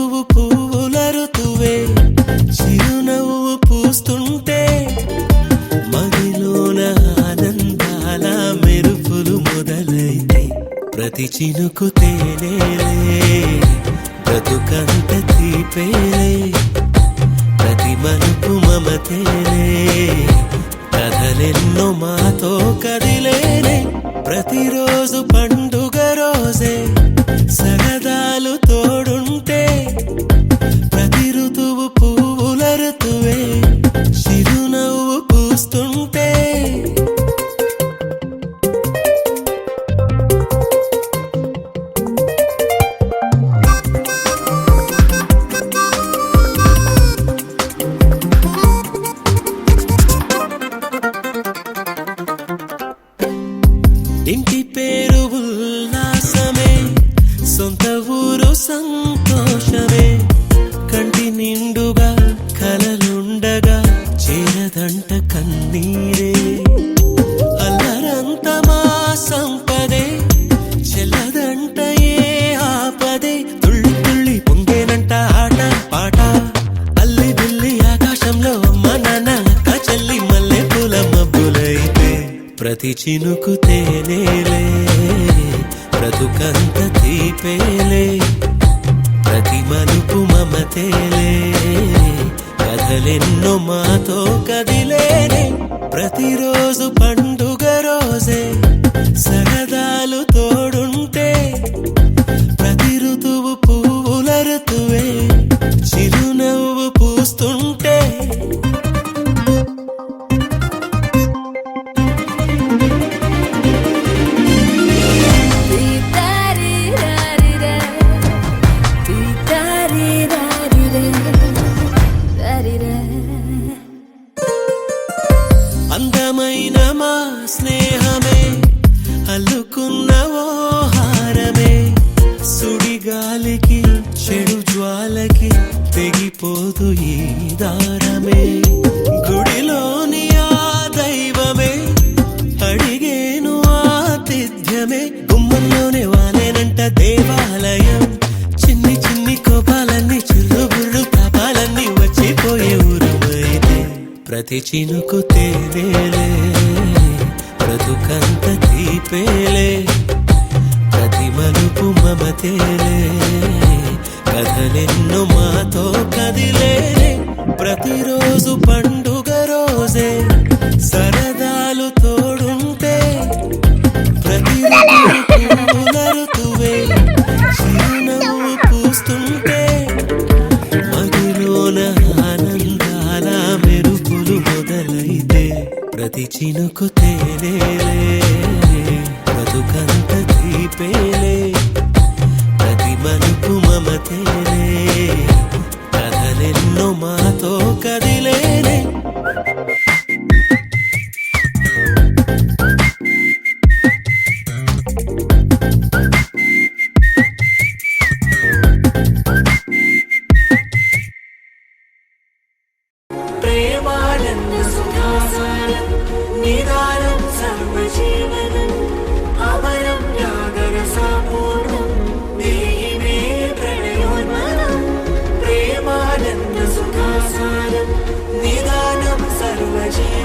ఋతువు పువ్వుల ఋతువే చిరునవ్వు పూస్తుంటే మదిలోన ఆనందాల మెరుపులు మొదలైతే ప్రతి చినుకు తేనేలే బ్రతుకంత తీపేలే ప్రతి మలుపు మమతేలే కథలెన్నో మాతో కదిలేనే ప్రతిరోజు పండుగ రోజే సరదాలు తోడుంటే ప్రతి ఋతువు పువ్వుల ఋతువే చిరునవ్వు పూస్తుంటే ఇంటి పేరు ఉల్లాసమే సొంత ఊరు సంతోషమే కంటి నిండుగా కలలుండగా చేరదంట కన్నీరే అల్లరంత మా సంపదే చెల్లదంట ఏ ఆపదే తుళ్ళి తుళ్ళి పొంగేనంట ఆట పాట అల్లి బిల్లి ఆకాశంలో అమ్మ నాన్న అక్క చెల్లి మల్లె పూల మబ్బులైతే ప్రతి చినుకు తేనేలే బ్రతుకంత తీపేలే ప్రతి మలుపు మమతేలే కథలెన్నో మాతో కదిలేనే ప్రతిరోజు పండుగ రోజే సరదాలు తోడుంటే ప్రతి ఋతువు పువ్వుల ఋతువే చిరునవ్వు పూస్తుంటే అందమైన మా స్నేహమే అల్లుకున్న ఓ హారమే సుడిగాలికి చెడు జ్వాలకి తెగిపోదు ఈ దారమే గుడిలోని ఆ దైవమే అడిగేను ఆతిథ్యమే గుమ్మంలోనే వాలేనంట దేవాలయం చిన్ని చిన్ని కోపాలన్నీ చిరుబుర్రు పాపాలన్నీ వచ్చిపోయే ఊరుమైతే ప్రతి చినుకు తేనేలే బ్రతుకంత తీపేలే ప్రతి మలుపు మమతేలే కథలెన్నో మాతో కదిలేనే ప్రతిరోజు పండుగ రోజే సరదాలు తోడుంటే ప్రతి పువ్వుల ఋతువే చిరునవ్వు పూస్తుంటే మదిలోన ఆనందాల మెరుపులు మొదలైతే ప్రతి చినుకు తేనేలే బ్రతుకంత తీపేలే ప్రతి మలుపు మమతేలే కథలెన్నో మాతో కదిలేనే ప్రేమానంద సుధాసారం నిదానం సర్వజీవనం అమరం త్యాగరసాపూర్ణం దేహి మే ప్రణయోన్మనం ప్రేమానంద సుధాసారం నిదానం సర్వజీవనం